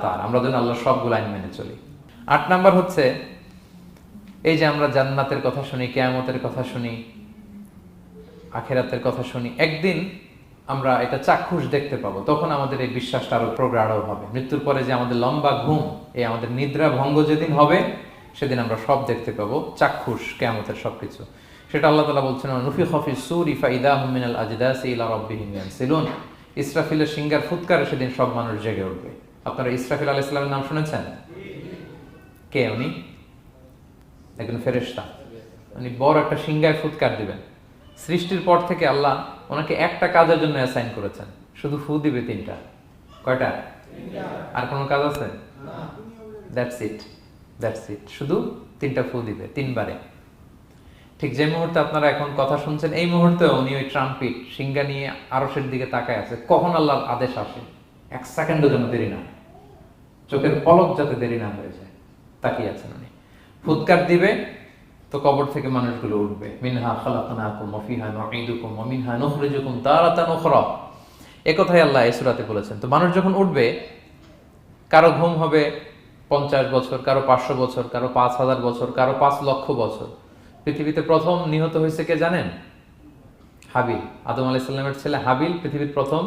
তার। আমরা যেন আল্লাহর সবগুলো আইন মেনে চলি। 8 নাম্বার হচ্ছে, এই যে আমরা জান্নাতের কথা শুনি, কিয়ামতের কথা শুনি, আখিরাতের কথা শুনি, একদিন আমরা এটা চাক্ষুষ দেখতে পাবো, তখন আমাদের এই বিশ্বাসটা আরো প্রগাঢ় হবে। মৃত্যুর পরে যে আমাদের লম্বা ঘুম, এই আমাদের নিদ্রা ভঙ্গ যেদিন হবে, সেদিন আমরা সব দেখতে পাবো, চাক্ষুষ কিয়ামতের সবকিছু। সেটা আল্লাহ তাআলা বলছেন, নুফিখা ফিস সূরি ফাইদাহুম মিনাল আজদাসি ইলা রাব্বিহিম ইয়ানসিলুন, ইসরাফিলের সিংহার ফুৎকারে সেদিন সব মানুষ জেগে উঠবে। আপনারা ইসরাফিল আলাইহিস সালামের নাম শুনেছেন? কে উনি? একজন ফেরেশতা। উনি বড় একটা সিংহায় ফুৎকার দিবেন। সৃষ্টির পর থেকে আল্লাহ ওনাকে একটা কাজের জন্য অ্যাসাইন করেছেন, শুধু ফু দিবে 3টা। কয়টা? 3টা। আর কোনো কাজ আছে? না। দ্যাটস ইট, দ্যাটস ইট, শুধু 3টা ফু দিবে 3 বারে। ঠিক যে মুহূর্তে আপনারা এখন কথা শুনছেন, এই মুহূর্তে উনি ওই ট্রাম্পিট সিংহা নিয়ে আরশের দিকে তাকায় আছে, কখন আল্লাহর আদেশ আসে, 1 সেকেন্ডের জন্য দেরি না, চোখের পলক যাতে দেরি না হয়ে যায়, তাকিয়ে আছেন উনি। ফুৎকার দিবে তো কবর থেকে মানুষগুলো উঠবে। মিনহা খালাকনাকুম ওয়া ফিহা নুঈদুকুম ওয়া মিনহা নুখরিজুকুম তারাতান উখরা, এই কথাই আল্লাহ এই সূরাতে বলেছেন। তো মানুষ যখন উঠবে, কারো ঘুম হবে 50 বছর, কারো 500 বছর, কারো 5000 বছর, কারো 5 লক্ষ বছর। পৃথিবীতে প্রথম নিহত হয়েছে কে জানেন? হাবিল। আদম আলাইহিস সালামের ছেলে হাবিল পৃথিবীর প্রথম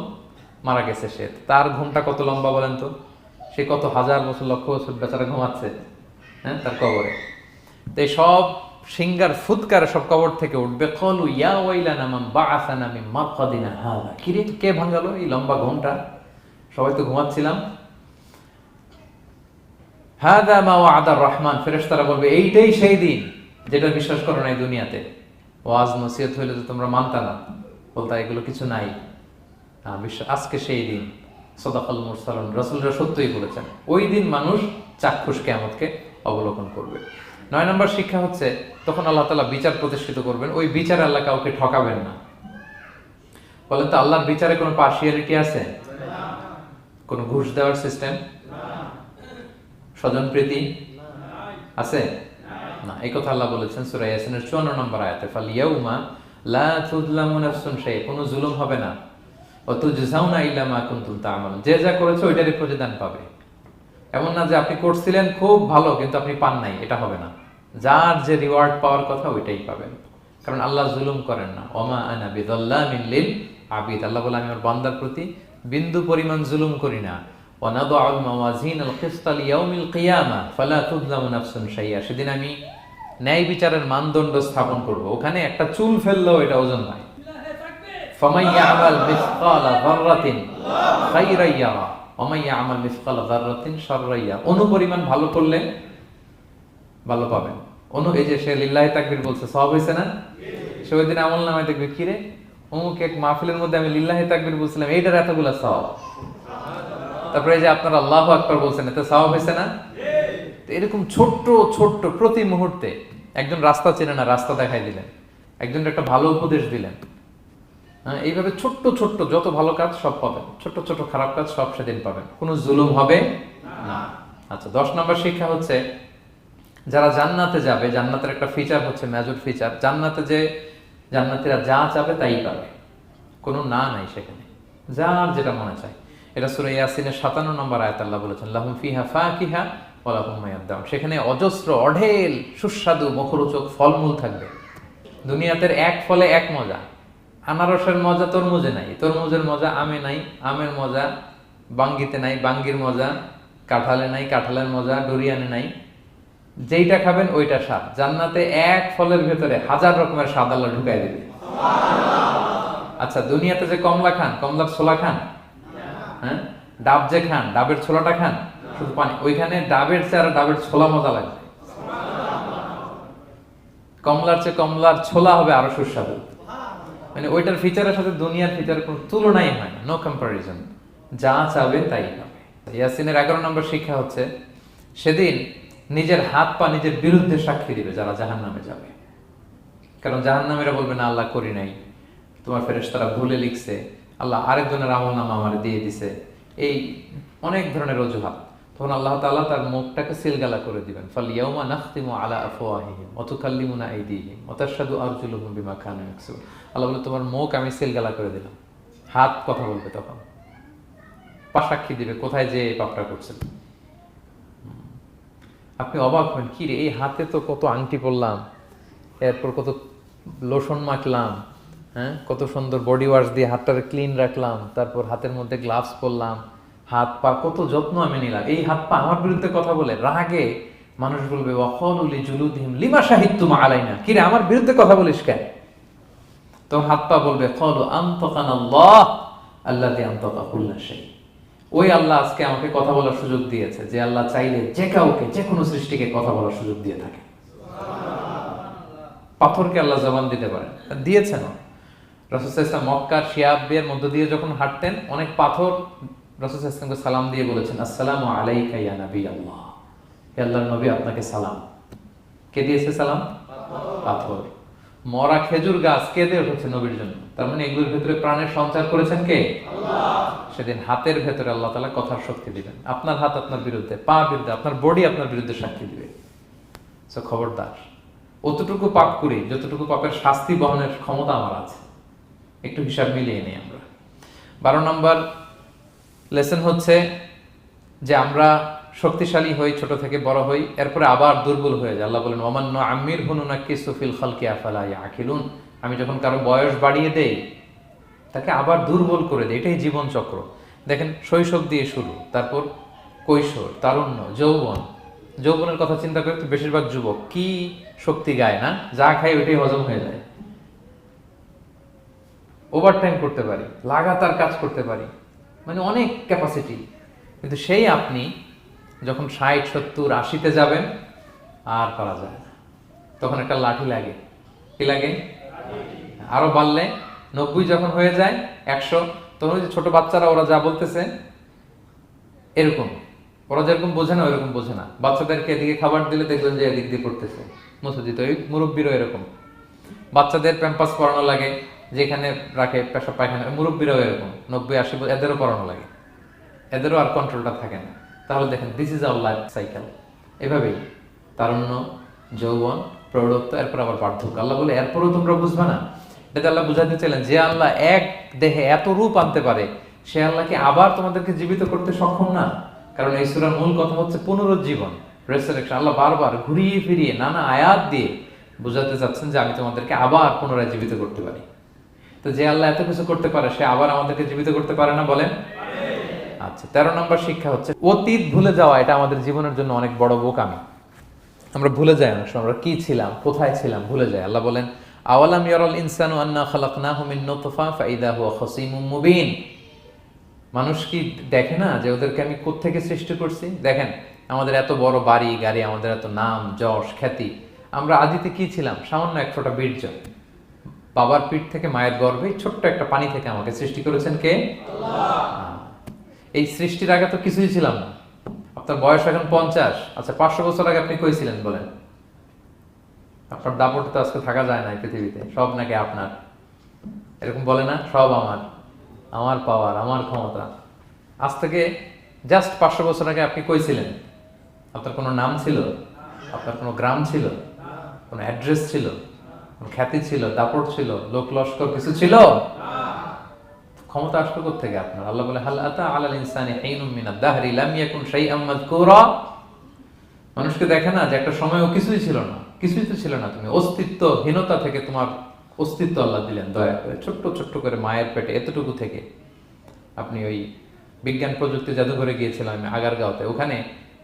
মারা গেছে। সে, তার ঘুমটা কত লম্বা বলেন তো? সে কত হাজার বছর, লক্ষ বছর বেচারা ঘুমাচ্ছে, হ্যাঁ, তার কবরে। তো এই সব সিংহার ফুৎকারে সব কবর থেকে উঠবে। ক্বালু ইয়া ওয়াইলানা মান বাআসানা মিন মারকাদিনা হাযা, কিরে কে ভাঙালো এই লম্বা ঘুমটা? সবাই তো ঘুমাচ্ছিলাম। হাযা মা ওয়া'দার রহমান, ফেরেশতারা বলবে এইটাই সেই দিন যেটা বিশ্বাস করো না এই দুনিয়াতে। ওয়াজ নসিহত হইলে তো তোমরা মানতা না, বলতা এগুলো কিছু নাই। আজকে সেই দিন। সাদাকাল মুরসালুন, রাসূলরা সত্যই বলেছেন। ওই দিন মানুষ চাক্ষুষ কিয়ামতকে অবলোকন করবে। 9 নম্বর শিক্ষা হচ্ছে, তখন আল্লাহ তাআলা বিচার প্রতিষ্ঠিত করবেন। ওই বিচারে আল্লাহ কাউকে ঠকাবেন না। বলেন তো, আল্লাহর বিচারে কোনো পার্সিয়ালিটি আছে? কোনো ঘুষ দেওয়ার সিস্টেম? স্বজনপ্রীতি আছে? না। এই কথা আল্লাহ বলেছেন সূরা ইয়াসিনের 54 নম্বর আয়াতে, ফাল ইয়াউমা লা তুযলামু নাফসুন শাই, কোনো জুলুম হবে না। ওয়া তুজজাউনা ইল্লা মা কুনতুম তা'মালুন, যে যা করেছো ওইটারই প্রতিদান পাবে। এমন না যে আপনি করছিলেন খুব ভালো কিন্তু আপনি পান নাই, এটা হবে না। যার যে রিওয়ার্ড পাওয়ার কথা ওইটাই পাবেন, কারণ আল্লাহ জুলুম করেন না। ওমা আনা বিযাল্লামিন লিল আবিদ, আল্লাহ বলে আমি আমার বান্দার প্রতি বিন্দু পরিমাণ জুলুম করি না। ওয়া নাদউল মাওয়াজিনাল কিসতা লিয়াউমিল কিয়ামা ফালা তুযলামু নাফসুন শাইআ, সেদিন আমি ন্যায় বিচারের মানদণ্ড স্থাপন করব, ওখানে একটা চুল ফেললেও এটা ওজন হয়। ফামান ইয়ামাল মিসকালা যাররাতিন খায়রান ইয়ারা ওয়া মান ইয়ামাল মিসকালা যাররাতিন শাররান ইয়ারা, অনুপরিমাণ ভালো করলে ভালো পাবেন। এই যে সে লিল্লাহি তাকবীর বলছে, সওয়াব হয়েছে না? সে ওই দিন আমলনামায় দেখবে কি রে, অমুক এক মাহফিলের মধ্যে আমি লিল্লাহি তাকবীর বলছিলাম, এইটার এতগুলা সওয়াব। তারপরে এই যে আপনারা আল্লাহু আকবার বলছেন, এতে সওয়াব হয়েছে না? এরকম ছোট্ট ছোট্ট প্রতি মুহূর্তে একজন রাস্তা চেনে না, রাস্তা দেখাই দিলেন, একজন একটা ভালো উপদেশ দিলেন। এইভাবে ছোট্ট ছোট্ট যত ভালো কাজ সব পাবেন, ছোট্ট ছোট খারাপ কাজ সব সেদিন পাবেন, কোনো জুলুম হবে না। আচ্ছা, 10 নম্বর শিক্ষা হচ্ছে যারা জান্নাতে যাবে, জান্নাতের একটা ফিচার হচ্ছে, মেজর ফিচার, জান্নাতে যে জান্নাতীরা যা চাবে তাই পাবে, কোনো না নাই সেখানে, যার যেটা মনে চায়। এটা সূরা ইয়াসিনের 57 নম্বর আয়াত আল্লাহ বলেছেন, লাহুম ফিহা ফাকিহা ওয়া লাহুম মা ইয়াদদাউন, সেখানে অজস্র অঢেল সুস্বাদু মুখরোচক ফলমূল থাকবে। দুনিয়াতের এক ফলে এক মজা, আনারসের মজা তরমুজে নাই, তরমুজের মজা আমে নাই, আমের মজা বাঙ্গিতে নাই, বাঙ্গির মজা কাঁঠালে নাই, কাঁঠালের মজা ডুরিয়ানে নাই। যেইটা খাবেন ওইটা স্বাদ। জান্নাতে এক ফলের ভেতরে 1000 রকমের স্বাদ আল্লাহ ঢুকাই দেবে। আচ্ছা, দুনিয়াতে যে কমলা খান, কমলার ছোলা খান, হ্যাঁ, ডাব যে খান, ডাবের ছোলাটা খান, শুধু পানি, ওইখানে ডাবের চেয়ে আর ডাবের ছোলা মজা লাগবে। কমলার চেয়ে কমলার ছোলা হবে আরো সুস্বাদু, মানে ওইটার ফিচারের সাথে দুনিয়ার ফিচারের কোনো তুলনাই হয় না, নো কম্পারিজন। যা চাবে তাই হবে। ইয়াসিনের 11 নম্বর শিক্ষা হচ্ছে সেদিন নিজের হাত পা নিজের বিরুদ্ধে সাক্ষী দিবে যারা জাহান্নামে যাবে। কারণ জাহান্নামীরা বলবে না আল্লাহ করি নাই, তোমার ফেরেশতারা ভুলে লিখছে, আল্লাহ আরেকজনের আমলনামা আমার দিয়ে দিছে, এই অনেক ধরনের অজুহাত। তখন আল্লাহ তাআলা তার মুখটাকে সিলগালা করে দিবেন। ফালইয়াউমা নাখতিমু আলা আফওয়াহিহিম ওয়া তুকাল্লিমুনা আইদিহিম ওয়া তাশহাদু আরজুলুহুম বিমা কানু ইয়াকসিবুন। আল্লাহ বলে তোমার মুখ আমি সিলগালা করে দিলাম, হাত কথা বলবে, তখন পা সাক্ষী দিবে কোথায় যে এই পাপটা করছেন। আপনি অবাক হবেন, কি রে, এই হাতে তো কত আংটি পরলাম, এরপর কত লোশন মাখলাম, হ্যাঁ, কত সুন্দর বডি ওয়াশ দিয়ে হাতটাকে ক্লিন রাখলাম, তারপর হাতের মধ্যে গ্লাভস পরলাম, হাত পা কত যত্ন আমি নিলাম। এই হাত পা আমার বিরুদ্ধে কথা বলে, রাগে মানুষ বলবে ওয়াকালু লিজুলুদিহিম লিমা শাহিদতুম আলাইনা, কি রে আমার বিরুদ্ধে কথা বলিস কেন? তো হাত পা বলবে ক্বালু আনতাকানাল্লাহ আল্লাযী আনতাকা কুল্লা শাই, ওই আল্লাহ আজকে আমাকে কথা বলার সুযোগ দিয়েছে, যে আল্লাহ চাইলে যে কাউকে, যে কোনো সৃষ্টিকে কথা বলার সুযোগ দিয়ে থাকে। পাথরকে আল্লাহ জবান দিতে পারে, দিয়েছেন। রাসূল সাল্লাল্লাহু আলাইহি ওয়াসাল্লাম মক্কার শিয়াবের মধ্য দিয়ে যখন হাঁটতেন, অনেক পাথর রাসূল সাল্লাল্লাহু আলাইহি ওয়াসাল্লামকে সালাম দিয়ে বলেছেন, আসসালামু আলাইকা ইয়া নবী আল্লাহ, হে আল্লাহর নবী আপনাকে সালাম। কে দিয়েছে সালাম? পাথর। মরা খেজুর গাছ কেঁদে উঠেছে নবীর জন্য, তার মানে এগুলোর ভিতরে প্রাণের সঞ্চার করেছেন কে? আল্লাহ। সেদিন হাতের ভেতরে আল্লাহ তাআলা কথার শক্তি দিবেন। আপনার হাত আপনার বিরুদ্ধে, পা বিরুদ্ধে, আপনার বডি আপনার বিরুদ্ধে সাক্ষী দিবে। সো খবরদার, অতটুকু পাপ করি যতটুকু পাপের শাস্তি বহনের ক্ষমতা আমার আছে, একটু হিসাব মিলিয়ে নিই আমরা। 12 নম্বর লেসন হচ্ছে যে আমরা শক্তিশালী হই, ছোট থেকে বড় হই, এরপরে আবার দুর্বল হয়ে যায়। আল্লাহ বলেন ওমান নুআম্মিরহু নুনাক্কিসু ফিল খালকি আফালা ইয়াকিলুন, আমি যখন কারো বয়স বাড়িয়ে দেই তাকে আবার দুর্বল করে দেই। এটাই জীবন চক্র। দেখেন, শৈশব দিয়ে শুরু, তারপর কৈশোর, তারুণ্য, যৌবন। যৌবনের কথা চিন্তা করে তো বেশিরভাগ যুবক কি শক্তি গায় না, যা খাই ওইটাই হজম হয়ে যায়, ওভারটাইম করতে পারি, লাগাতার কাজ করতে পারি, মানে অনেক ক্যাপাসিটি। কিন্তু সেই আপনি যখন 60, 70, 80-তে যাবেন আর পারা যায় না, তখন একটা লাঠি লাগে। কি লাগে? আরো বাড়লে 90 যখন হয়ে যায়, 100, তখন ওই যে ছোট বাচ্চারা ওরা যা বলতেছে এরকম, ওরা যেরকম বোঝে না ওইরকম বোঝে না। বাচ্চাদেরকে এদিকে খাবার দিলে দেখবেন যে এদিক দিয়ে করতেছে, মসজিদ। ওই মুরব্বীরও এরকম, বাচ্চাদের প্যাম্পাস পরানো লাগে, যেখানে রাখে পেশাব পায়খানা, মুরব্বীরাও এরকম 90, 80 এদেরও পরানো লাগে, এদেরও আর কন্ট্রোলটা থাকে না। তাহলে দেখেন, this is our life cycle. এভাবেই তারুণ্য, যৌবন, প্রৌঢ়ত্ব, এরপর আবার বার্ধক্য। আল্লাহ বলে এরপরও তোমরা বুঝবে না, এটা আল্লাহ বুঝাতে চাইলেন যে আল্লাহ এক দেহে এত রূপ আনতে পারে, সে আল্লাহকে আবার তোমাদেরকে জীবিত করতে সক্ষম না? কারণ এই সূরার মূল কথা হচ্ছে পুনরুজ্জীবন, রেসারেকশন। আল্লাহ বারবার ঘুরিয়ে ফিরিয়ে নানা আয়াত দিয়ে বুঝাতে চাচ্ছেন যে আমি তোমাদেরকে আবার পুনরায় জীবিত করতে পারি। তো যে আল্লাহ এত কিছু করতে পারে, সে আবার আমাদেরকে জীবিত করতে পারে না? বলেন। আচ্ছা, 13 নম্বর শিক্ষা হচ্ছে অতীত ভুলে যাওয়া। এটা আমাদের জীবনের জন্য অনেক বড় বোকামি। আমরা ভুলে যাই অনেক সময় আমরা কি ছিলাম, কোথায় ছিলাম, ভুলে যাই। আল্লাহ বলেন, আওয়ালাম ইয়ারাল ইনসানু আন্না খালাকনাহু মিন নুতফা ফাইদা হুয়া খাসীমুম মুবিন। মানুষ কি দেখে না যে ওদেরকে আমি কোত্থেকে সৃষ্টি করছি? দেখেন, আমাদের এত বড় বাড়ি গাড়ি, আমাদের এত নাম যশ খ্যাতি, আমরা আদিতে কি ছিলাম? সামান্য এক ফোঁটা বীর্য। বাবার পিঠ থেকে, মায়ের গর্ভে ছোট্ট একটা পানি থেকে আমাকে সৃষ্টি করেছেন কে? আল্লাহ। এই সৃষ্টির আগে তো কিছুই ছিলাম না। আপনার বয়স এখন 50। আচ্ছা, 500 বছর আগে আপনি কই ছিলেন বলেন? আপনার দাপটে তো আজকে থাকা যায় না এই পৃথিবীতে। সব নাকি আপনার, এরকম বলে না? সব আমার, আমার পাওয়ার, আমার ক্ষমতা। আজ থেকে জাস্ট 500 বছর আগে আপনি কই ছিলেন? আপনার কোনো নাম ছিল? আপনার কোনো গ্রাম ছিল? কোনো অ্যাড্রেস ছিল? কোনো খ্যাতি ছিল? দাপট ছিল? লোক লস্কর কিছু ছিল? ক্ষমতা আসলো কোত্থেকে আপনার? আল্লাহ বলে, হাল আতা আলাল ইনসানি হিনুম মিনাদ দাহরি লাম ইয়াকুন শাইআম মাযকুরা। মানুষকে দেখে না যে একটা সময়ও কিছুই ছিল না? কিছুই তো ছিল না। তুমি অস্তিত্বহীনতা থেকে তোমার অস্তিত্ব আল্লাহ দিলেন দয়া করে, ছোট্ট ছোট্ট করে মায়ের পেটে এতটুকু থেকে। আপনি ওই বিজ্ঞান প্রযুক্তি জাদুঘরে গিয়েছিলাম আমি আগারগাঁওতে, ওখানে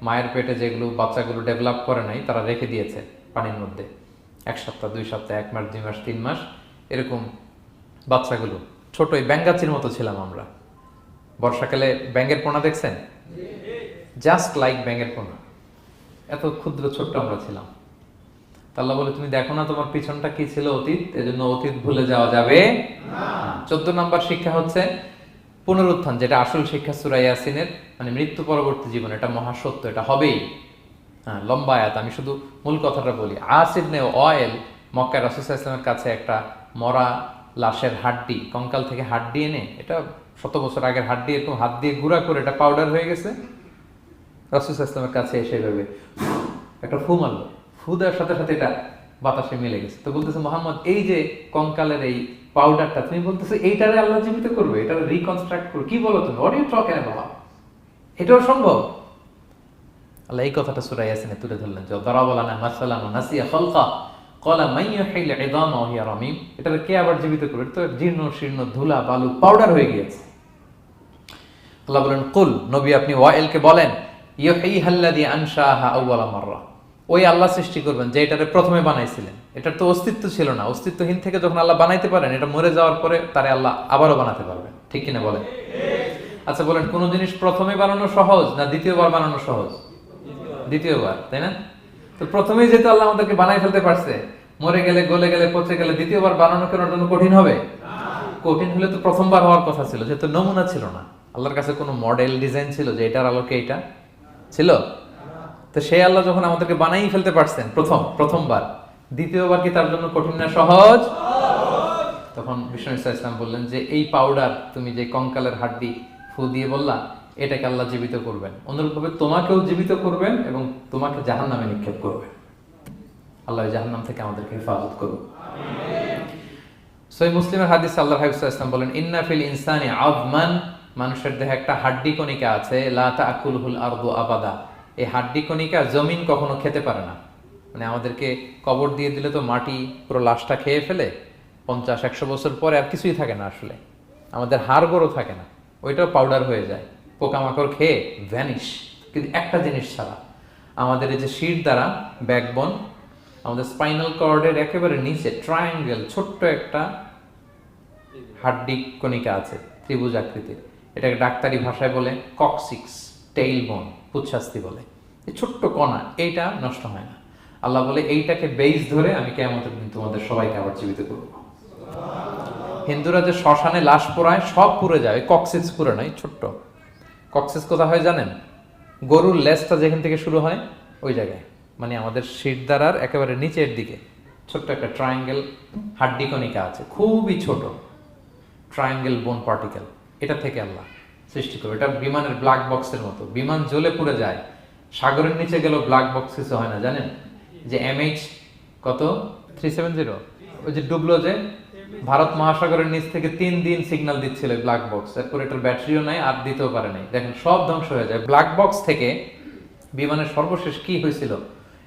মায়ের পেটে যেগুলো বাচ্চাগুলো ডেভেলপ করে নাই, তারা রেখে দিয়েছে পানির মধ্যে 1 সপ্তাহ 2 সপ্তাহ 1 মাস 2 মাস 3 মাস এরকম বাচ্চাগুলো। ছোট ওই ব্যাঙ্গাচির মতো ছিলাম আমরা। বর্ষাকালে ব্যাঙের পোনা দেখছেন? জাস্ট লাইক ব্যাঙের পোনা, এত ক্ষুদ্র ছোট্ট আমরা ছিলাম। আল্লাহ বলে, তুমি দেখো না তোমার পিছনটা কি ছিল? অতীত। এজন্য অতীত ভুলে যাওয়া যাবে না। 14 নম্বর শিক্ষা হচ্ছে পুনরুত্থান, যেটা আসল শিক্ষা সূরা ইয়াসিনের, মানে মৃত্যু পরবর্তী জীবন। এটা মহাসত্য, এটা হবেই। হ্যাঁ, লম্বা আয়াত, আমি শুধু মূল কথাটা বলি। আস ইবনে ওয়াইল মক্কায় রাসূল সাল্লাল্লাহু আলাইহি ওয়াসাল্লামের কাছে একটা মরা লাশের হাড্ডি, কঙ্কাল থেকে হাড্ডি এনে, এটা 100 বছর আগের হাড্ডি, এরকম হাত দিয়ে গুঁড়া করে এটা পাউডার হয়ে গেছে। রাসূল সাল্লাল্লাহু আলাইহি ওয়াসাল্লামের কাছে এসে ভেবে একটা ফু মারলো, ফু দেওয়ার সাথে সাথে এটা বাতাসে মিলে গেছে। তো বলতেছে, মুহাম্মদ, এই যে কঙ্কালের এই পাউডারটা, তুমি বলতেছো এইটারে আল্লাহ জীবিত করবে, এটারে রিকনস্ট্রাক্ট করবে? কি বলো তুমি? What are you talking about? এটাও সম্ভব? আল্লাহ এই কথাটা সূরা ইয়াসিনে তুলে ধরলেন যে দারাবা লানা মাসালান ওয়া নাসিয়া খালকা ক্বালা মান ইউহিল ইযামা ওয়া হিয়া রামীম। এটারে কে আবার জীবিত করবে? এটা তো জীর্ণ শীর্ণ ধুলা বালু পাউডার হয়ে গিয়েছে। আল্লাহ বলেন, কুল, নবী আপনি ওয়াইলকে বলেন, ইউহিহাল্লাযী আনশাহা আউওয়ালা মাররা। ওই আল্লাহ সৃষ্টি করবেন যে এটারে প্রথমে বানাইছিলেন। এটার তো অস্তিত্ব ছিল না। অস্তিত্বহীন থেকে যখন আল্লাহ বানাইতে পারেন, এটা মরে যাওয়ার পরে তারে আল্লাহ আবারও বানাতে পারবেন। ঠিক কিনা বলেন? আচ্ছা বলেন, কোন জিনিস প্রথমে বানানো সহজ না দ্বিতীয়বার বানানো সহজ? দ্বিতীয়বার, তাই না? তো প্রথমেই যেহেতু আল্লাহ আমাদেরকে বানাই ফেলতে পারছে, মরে গেলে গলে গেলে পচে গেলে দ্বিতীয়বার বানানো কেন জন্য কঠিন হবে? কঠিন হলে তো প্রথমবার হওয়ার কথা ছিল, যেহেতু নমুনা ছিল না। আল্লাহর কাছে কোনো মডেল ডিজাইন ছিল যে এটার আলোকে এটা ছিল? তো সেই আল্লাহ যখন আমাদেরকে বানাই ফেলতে পারছেন প্রথমবার, দ্বিতীয়বার কি তার জন্য কঠিন না সহজ? তখন বিষ্ণু ইসলাম বললেন যে এই পাউডার, তুমি যে কঙ্কালের হাড্ডি ফু দিয়ে বললা, এটাকে আল্লাহ জীবিত করবেন, অনুরূপভাবে তোমাকেও জীবিত করবেন এবং তোমাকে জাহান্নামে নিক্ষেপ করবেন। আল্লাহ জাহান্নাম থেকে আমাদেরকে হেফাজত করুন। সহিহ মুসলিমের হাদিস, আল্লাহর হাবিব সাল্লাল্লাহু আলাইহি ওয়াসাল্লাম বলেন, ইন্না ফিল ইনসানি আযমান, মানুষের দেহে একটা হাড্ডি কণিকা আছে, লা তাকুলুল আরদু আবাদা। এই হাড্ডি কণিকা জমিন কখনো খেতে পারে না। মানে আমাদেরকে কবর দিয়ে দিলে তো মাটি পুরো লাশটা খেয়ে ফেলে, 50-100 বছর পরে আর কিছুই থাকে না আসলে। আমাদের হাড়গোড়ও থাকে না, ওইটাও পাউডার হয়ে যায়, পোকামাকড় খেয়ে ভ্যানিশ। কিন্তু একটা জিনিস ছাড়া, আমাদের এই যে শির দ্বারা ব্যাকবোন, আমাদের স্পাইনাল কর্ডের একেবারে নিচে ট্রায়াঙ্গেল ছোট্ট একটা হাড্ডি কণিকা আছে, ত্রিভুজ আকৃতির। এটাকে ডাক্তারি ভাষায় বলে কক্সিক্স টেইল বোন, পুচ্ছাস্তি বলে। এই ছোট্ট কণা, এইটা নষ্ট হয় না। আল্লাহ বলে, এইটাকে বেইস ধরে আমি কিয়ামতের দিন তোমাদের সবাইকে আবার জীবিত করব। হিন্দুরা যে শ্মশানে লাশ পোড়ায়, সব পুড়ে যায়, কক্সিক্স পুড়ে নাই, ছোট্ট কক্সিক্স কোথা হয় জানেন? গরুর লেজটা যেখান থেকে শুরু হয় ওই জায়গায়, মানে আমাদের শিরদাঁড়ার একেবারে নিচের দিকে ছোট্ট একটা ট্রায়াঙ্গেল হাড্ডি কণিকা আছে, খুবই ছোট ট্রায়াঙ্গেল বোন পার্টিকেল। এটা থেকে আল্লাহ সৃষ্টি করবে। এটা বিমানের ব্ল্যাক বক্সের মতো, বিমান জ্বলে পুড়ে যায়। সাগরের নিচে গেলেও ব্ল্যাক বক্স কিছু হয় না, জানেন? যে MH কত 370, ওই যে ডুবলো যে ভারত মহাসাগরের নিচ থেকে 3 দিন সিগন্যাল দিচ্ছিল ব্ল্যাক বক্স, এরপর এটার ব্যাটারিও নাই, আর দিতেও পারে নাই। দেখেন সব ধ্বংস হয়ে যায়। ব্ল্যাক বক্স থেকে বিমানের সর্বশেষ কি হয়েছিল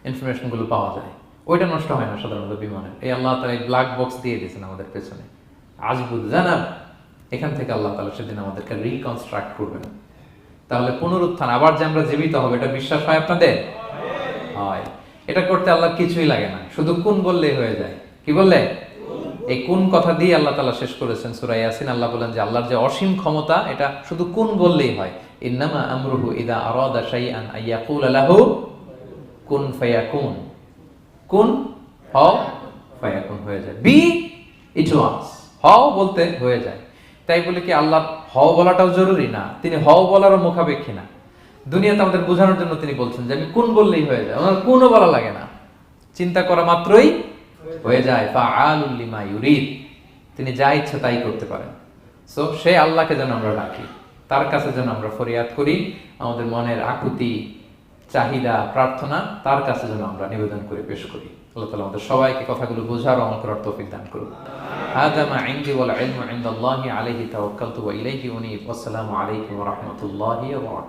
ইনফরমেশন গুলো পাওয়া যায়, ওইটা নষ্ট হয় না সাধারণত বিমানের। এই আল্লাহ তাআলা এই ব্ল্যাক বক্স দিয়ে দিয়েছেন আমাদের পেছনে, আজবুল জানাব। এখান থেকে আল্লাহ তাআলা সেদিন আমাদেরকে রিকনস্ট্রাক্ট করবেন। তাহলে পুনরুত্থান, আবার যে আমরা জীবিত হবে, এটা বিশ্বাস হয় আপনাদের? হয়। এটা করতে আল্লাহ কিছুই লাগে না, শুধু কুন বললেই হয়ে যায়। কি বললে? এই কুন কথা দিয়ে আল্লাহ তাআলা শেষ করেছেন সূরা ইয়াসিন। আল্লাহ বলেন যে আল্লাহর যে অসীম ক্ষমতা, এটা শুধু কুন বললেই হয়। ইন্নামা আমরুহু ইযা আরাদা শাইআন আইয়াকুলা লাহু কুন ফায়াকুন। কুন হও, ফায়াকুন হয়ে যায়। বি ইট ওয়াজ, হও বলতে হয়ে যায়। তাই বলে কি আল্লাহ হও বলাটাও জরুরি না? তিনি হও বলারও মুখাপেক্ষী না। দুনিয়াতে আমাদের বোঝানোর জন্য তিনি বলছেন যে আমি কুন বললেই হয়ে যায়, ওনার কুনও বলা লাগে না, চিন্তা করা মাত্রই হয়ে যায়। ফাআলুল লিমা ইউরিদ, তিনি যা ইচ্ছা তাই করতে পারেন। সো সেই আল্লাহকে যেন আমরা ডাকি, তার কাছে যেন আমরা ফরিয়াদ করি, আমাদের মনের আকুতি, চাহিদা, প্রার্থনা তার কাছে যেন আমরা নিবেদন করে পেশ করি। আল্লাহ তাআলা আমাদের সবাইকে কথাগুলো বোঝার ও আমল করার তৌফিক দান করুন। হাযা মা ইনদি ওয়াল ইলমু ইনদাল্লাহি আলাইহি তাওয়াক্কালতু ওয়া ইলাইহি উনীব। আসসালামু আলাইকুম ওয়া রাহমাতুল্লাহি ওয়া বারাকাতুহু।